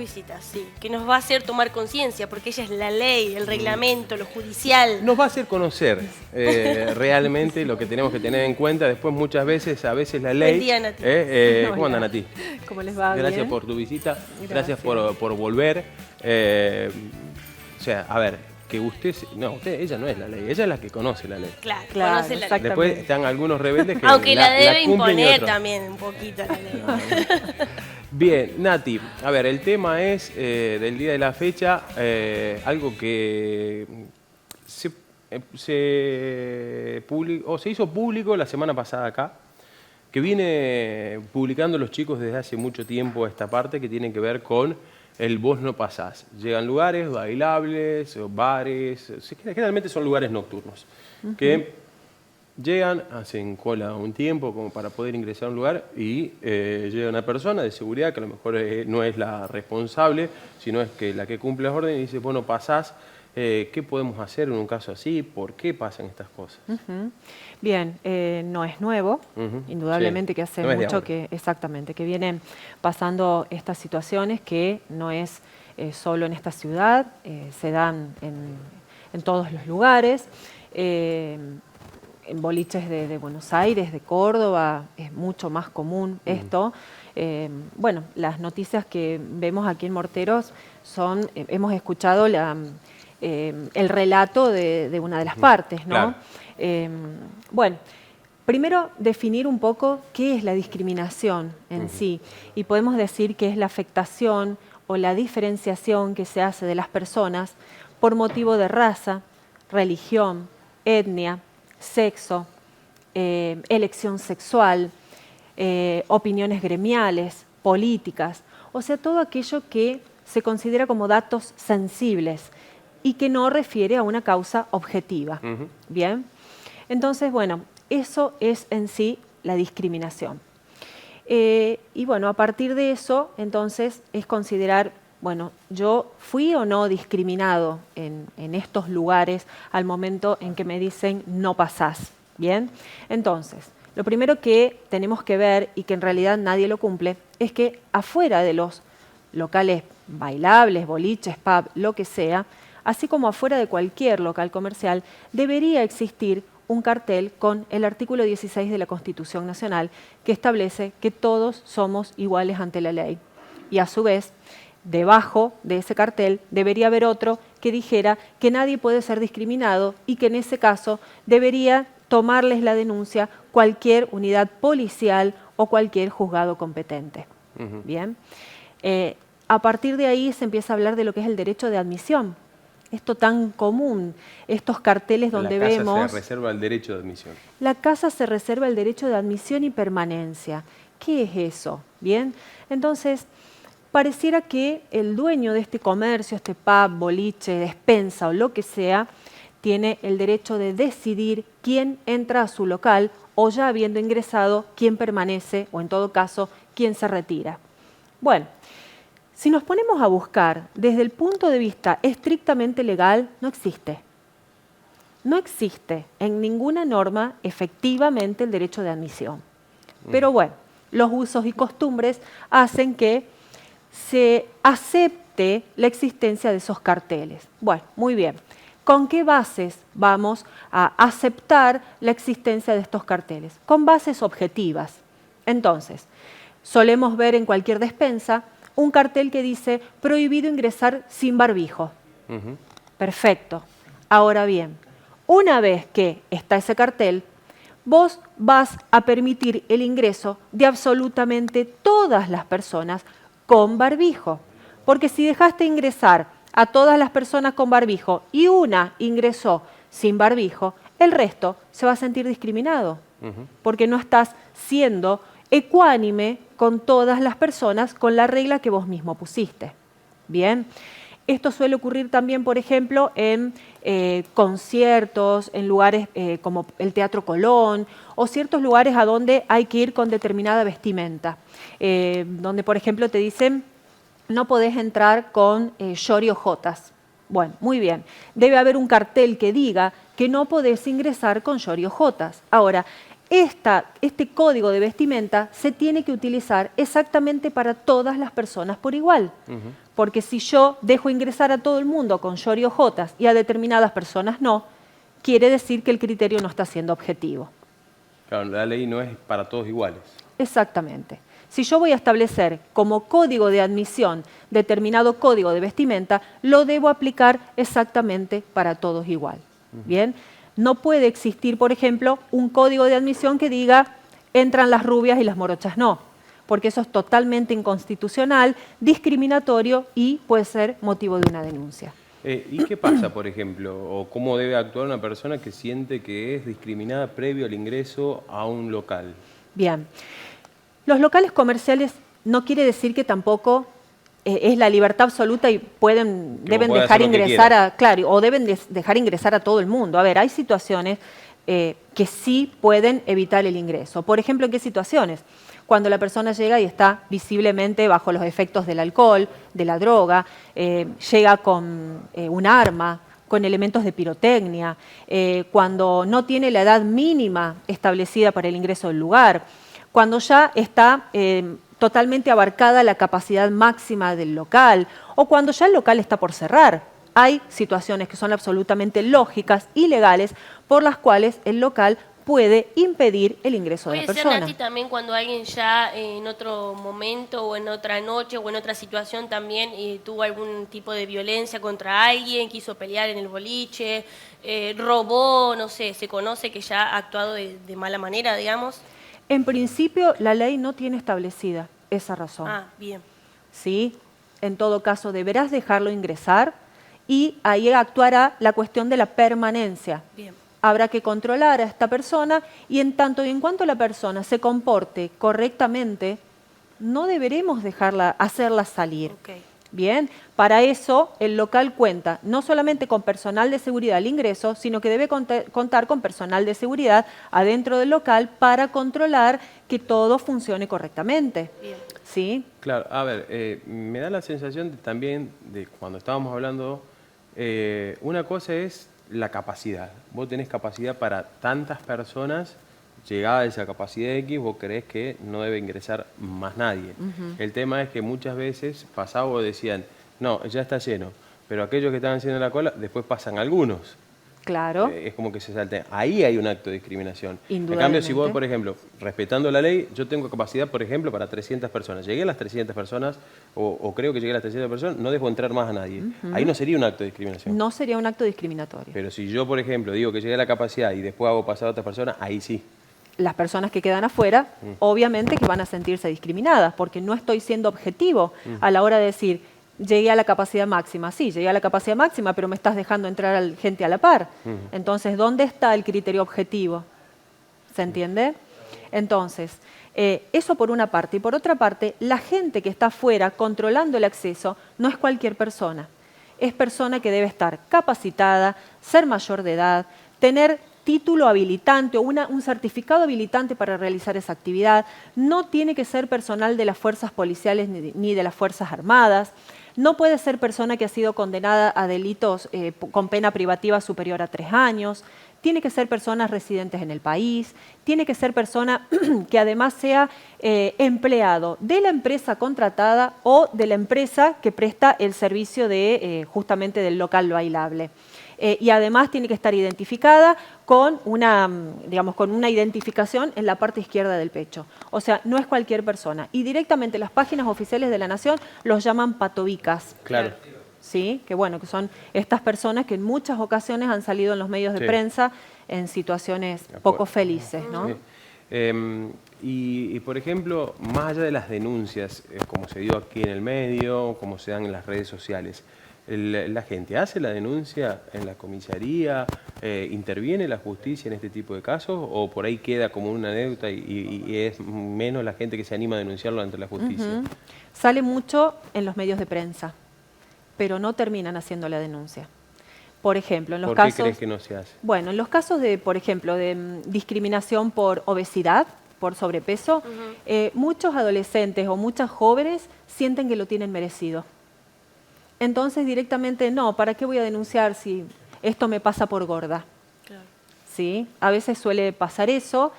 visitas, sí, que nos va a hacer tomar conciencia, porque ella es la ley, el reglamento, lo judicial. Nos va a hacer conocer realmente lo que tenemos que tener en cuenta. Después muchas veces, a veces la ley... Buen día, Nati. ¿Cómo anda, Nati? ¿Cómo les va? Gracias ¿Bien? por tu visita, gracias Gracias. por volver. O sea, a ver, que ella no es la ley, ella es la que conoce la ley. Claro, Claro, conoce la ley. exacto. Después están algunos rebeldes que Aunque la debe cumplen y imponer otros. también un poquito la ley. Bien, Nati, a ver, el tema es del día de la fecha, algo que se hizo público la semana pasada acá, que viene publicando los chicos desde hace mucho tiempo esta parte que tiene que ver con el vos no pasás. Llegan lugares bailables, bares, generalmente son lugares nocturnos, que llegan, hacen cola un tiempo como para poder ingresar a un lugar y llega una persona de seguridad que a lo mejor no es la responsable, sino es que la que cumple las órdenes y dice, bueno, pasás, ¿qué podemos hacer en un caso así? ¿Por qué pasan estas cosas? Bien, no es nuevo, indudablemente Sí, que hace no es de mucho ahora. que vienen pasando estas situaciones que no es solo en esta ciudad, se dan en todos los lugares. En boliches de Buenos Aires, de Córdoba, es mucho más común esto. Bueno, las noticias que vemos aquí en Morteros son, hemos escuchado el relato de una de las partes, ¿no? Claro. Bueno, primero definir un poco qué es la discriminación en sí, y podemos decir que es la afectación o la diferenciación que se hace de las personas por motivo de raza, religión, etnia, sexo, elección sexual, opiniones gremiales, políticas, o sea, todo aquello que se considera como datos sensibles y que no refiere a una causa objetiva. ¿Bien? Entonces, bueno, eso es en sí la discriminación. Y bueno, a partir de eso, entonces, es considerar, bueno, yo fui o no discriminado en estos lugares al momento en que me dicen no pasás. ¿Bien? Entonces, lo primero que tenemos que ver, y que en realidad nadie lo cumple, es que afuera de los locales bailables, boliches, pub, lo que sea, así como afuera de cualquier local comercial, debería existir un cartel con el artículo 16 de la Constitución Nacional que establece que todos somos iguales ante la ley. Y a su vez, debajo de ese cartel debería haber otro que dijera que nadie puede ser discriminado y que en ese caso debería tomarles la denuncia cualquier unidad policial o cualquier juzgado competente. Bien. A partir de ahí se empieza a hablar de lo que es el derecho de admisión. Esto tan común, estos carteles donde vemos... La casa se reserva el derecho de admisión. La casa se reserva el derecho de admisión y permanencia. ¿Qué es eso? Bien, entonces, pareciera que el dueño de este comercio, este pub, boliche, despensa o lo que sea, tiene el derecho de decidir quién entra a su local o ya habiendo ingresado, quién permanece o en todo caso, quién se retira. Bueno, si nos ponemos a buscar desde el punto de vista estrictamente legal, no existe. No existe en ninguna norma efectivamente el derecho de admisión. Pero bueno, los usos y costumbres hacen que se acepte la existencia de esos carteles. Bueno, muy bien. ¿Con qué bases vamos a aceptar la existencia de estos carteles? Con bases objetivas. Entonces, solemos ver en cualquier despensa un cartel que dice prohibido ingresar sin barbijo. Perfecto. Ahora bien, una vez que está ese cartel, vos vas a permitir el ingreso de absolutamente todas las personas con barbijo. Porque si dejaste ingresar a todas las personas con barbijo y una ingresó sin barbijo, el resto se va a sentir discriminado. Porque no estás siendo ecuánime con todas las personas con la regla que vos mismo pusiste. Bien, esto suele ocurrir también, por ejemplo, en conciertos, en lugares como el Teatro Colón o ciertos lugares a donde hay que ir con determinada vestimenta. Donde, por ejemplo, te dicen no podés entrar con short y ojotas. Bueno, muy bien. Debe haber un cartel que diga que no podés ingresar con short y ojotas. Ahora, este código de vestimenta se tiene que utilizar exactamente para todas las personas por igual. Porque si yo dejo ingresar a todo el mundo con short y ojotas y a determinadas personas no, quiere decir que el criterio no está siendo objetivo. Claro, la ley no es para todos iguales. Exactamente. Si yo voy a establecer como código de admisión determinado código de vestimenta, lo debo aplicar exactamente para todos igual. ¿Bien? No puede existir, por ejemplo, un código de admisión que diga entran las rubias y las morochas no, porque eso es totalmente inconstitucional, discriminatorio y puede ser motivo de una denuncia. ¿Y qué pasa, por ejemplo, o cómo debe actuar una persona que siente que es discriminada previo al ingreso a un local? Bien. Los locales comerciales no quiere decir que tampoco es la libertad absoluta y deben dejar ingresar dejar ingresar a todo el mundo. A ver, hay situaciones que sí pueden evitar el ingreso. Por ejemplo, ¿en qué situaciones? Cuando la persona llega y está visiblemente bajo los efectos del alcohol, de la droga, llega con un arma, con elementos de pirotecnia, cuando no tiene la edad mínima establecida para el ingreso del lugar, cuando ya está totalmente abarcada la capacidad máxima del local o cuando ya el local está por cerrar. Hay situaciones que son absolutamente lógicas y legales por las cuales el local puede impedir el ingreso de la persona. Puede ser, Nati, también cuando alguien ya en otro momento o en otra noche o en otra situación también tuvo algún tipo de violencia contra alguien, quiso pelear en el boliche, robó, no sé, se conoce que ya ha actuado de mala manera, digamos. En principio, la ley no tiene establecida esa razón. Ah, bien. ¿Sí? En todo caso, deberás dejarlo ingresar y ahí actuará la cuestión de la permanencia. Bien. Habrá que controlar a esta persona y en tanto y en cuanto la persona se comporte correctamente, no deberemos hacerla salir. Okay. Bien, para eso el local cuenta no solamente con personal de seguridad al ingreso, sino que debe contar con personal de seguridad adentro del local para controlar que todo funcione correctamente. Bien. ¿Sí? Claro, a ver, me da la sensación también de cuando estábamos hablando, una cosa es la capacidad. Vos tenés capacidad para tantas personas, llegada a esa capacidad X, vos creés que no debe ingresar más nadie. El tema es que muchas veces pasaba o decían, no, ya está lleno, pero aquellos que estaban haciendo la cola, después pasan algunos. Claro. Es como que se saltea. Ahí hay un acto de discriminación. En cambio, si vos, Indudablemente. por ejemplo, respetando la ley, yo tengo capacidad, por ejemplo, para 300 personas. Llegué a las 300 personas, o creo que llegué a las 300 personas, no dejo entrar más a nadie. Ahí no sería un acto de discriminación. No sería un acto discriminatorio. Pero si yo, por ejemplo, digo que llegué a la capacidad y después hago pasar a otras personas, ahí sí. Las personas que quedan afuera, obviamente que van a sentirse discriminadas, porque no estoy siendo objetivo a la hora de decir, llegué a la capacidad máxima. Sí, llegué a la capacidad máxima, pero me estás dejando entrar gente a la par. Entonces, ¿dónde está el criterio objetivo? ¿Se entiende? Entonces, eso por una parte. Y por otra parte, la gente que está afuera controlando el acceso no es cualquier persona. Es persona que debe estar capacitada, ser mayor de edad, tener título habilitante o un certificado habilitante para realizar esa actividad. No tiene que ser personal de las fuerzas policiales ni de las fuerzas armadas. No puede ser persona que ha sido condenada a delitos con pena privativa superior a 3 años. Tiene que ser personas residentes en el país. Tiene que ser persona que además sea empleado de la empresa contratada o de la empresa que presta el servicio de justamente del local bailable. Y además tiene que estar identificada con una identificación en la parte izquierda del pecho. O sea, no es cualquier persona. Y directamente las páginas oficiales de la Nación los llaman patobicas. Claro. ¿Sí? Que bueno, que son estas personas que en muchas ocasiones han salido en los medios de prensa en situaciones poco felices, ¿no? Sí. Y, por ejemplo, más allá de las denuncias, como se dio aquí en el medio, como se dan en las redes sociales, ¿la gente hace la denuncia en la comisaría? ¿Interviene la justicia en este tipo de casos? ¿O por ahí queda como una anécdota y es menos la gente que se anima a denunciarlo ante la justicia? Sale mucho en los medios de prensa, pero no terminan haciendo la denuncia. Por ejemplo, en los casos... ¿Por qué crees que no se hace? Bueno, en los casos de, por ejemplo, de discriminación por obesidad, por sobrepeso, muchos adolescentes o muchas jóvenes sienten que lo tienen merecido. Entonces directamente, no, ¿para qué voy a denunciar si esto me pasa por gorda? Claro. ¿Sí? A veces suele pasar eso,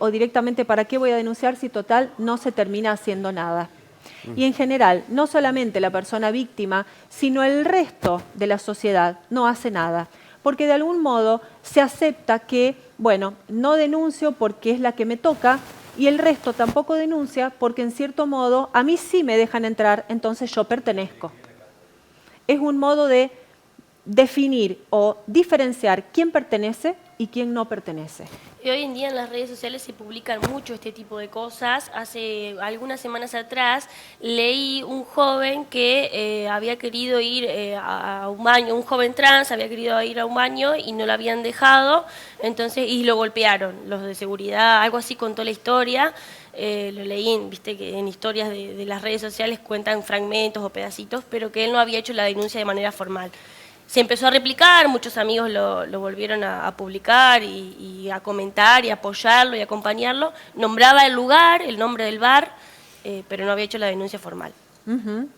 o directamente, ¿para qué voy a denunciar si total no se termina haciendo nada? Y en general, no solamente la persona víctima, sino el resto de la sociedad no hace nada. Porque de algún modo se acepta que, bueno, no denuncio porque es la que me toca y el resto tampoco denuncia porque en cierto modo a mí sí me dejan entrar, entonces yo pertenezco. Es un modo de definir o diferenciar quién pertenece y quién no pertenece. Y hoy en día en las redes sociales se publican mucho este tipo de cosas. Hace algunas semanas atrás leí un joven que había querido ir a un baño, un joven trans había querido ir a un baño y no lo habían dejado, entonces y lo golpearon, los de seguridad, algo así contó la historia. Lo leí, viste que en historias de las redes sociales cuentan fragmentos o pedacitos, pero que él no había hecho la denuncia de manera formal. Se empezó a replicar, muchos amigos lo volvieron a publicar y a comentar y a apoyarlo y acompañarlo. Nombraba el lugar, el nombre del bar, pero no había hecho la denuncia formal.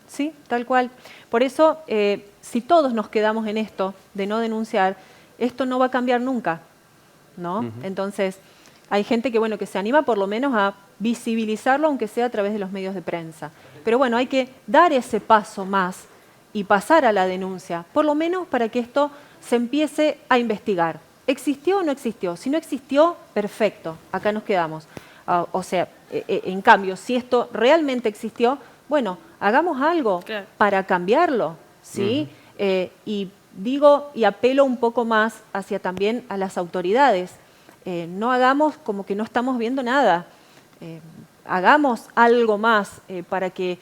Sí, tal cual. Por eso, si todos nos quedamos en esto de no denunciar, esto no va a cambiar nunca, ¿no? Entonces, hay gente que, bueno, que se anima por lo menos a visibilizarlo, aunque sea a través de los medios de prensa. Pero bueno, hay que dar ese paso más y pasar a la denuncia, por lo menos para que esto se empiece a investigar. ¿Existió o no existió? Si no existió, perfecto, acá nos quedamos. O sea, en cambio, si esto realmente existió, bueno, hagamos algo para cambiarlo, ¿sí? Y digo y apelo un poco más hacia también a las autoridades. No hagamos como que no estamos viendo nada. Hagamos algo más para que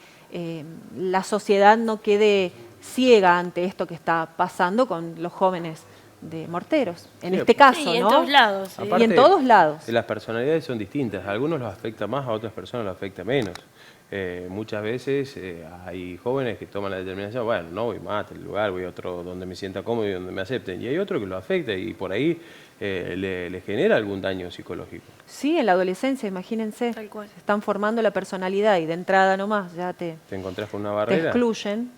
la sociedad no quede ciega ante esto que está pasando con los jóvenes de Morteros, en este caso, sí, ¿no? En todos lados. Sí. Y en todos lados. Las personalidades son distintas, a algunos los afecta más, a otras personas los afecta menos. Muchas veces hay jóvenes que toman la determinación, bueno, no voy más a el lugar, voy a otro donde me sienta cómodo y donde me acepten. Y hay otro que lo afecta y por ahí le genera algún daño psicológico. Sí, en la adolescencia, imagínense. Tal cual. Se están formando la personalidad y de entrada nomás ya te encontrás con una te barrera. excluyen.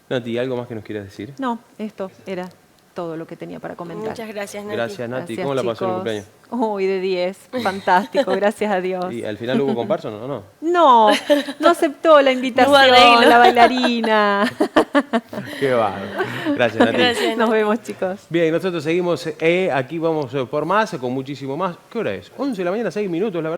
Nati, ¿algo más que nos quieras decir? No, esto era todo lo que tenía para comentar. Muchas gracias, Nati. Gracias, Nati. Gracias, ¿Cómo la pasó en el chicos. cumpleaños? Uy, de 10. Fantástico, gracias a Dios. ¿Y al final hubo comparsa o no? No, no aceptó la invitación, arreglo. la bailarina. Qué bárbaro. Gracias, Nati. Gracias. Nos vemos, chicos. Bien, nosotros seguimos aquí, vamos por más, con muchísimo más. ¿Qué hora es? 11 de la mañana, 6 minutos, la verdad.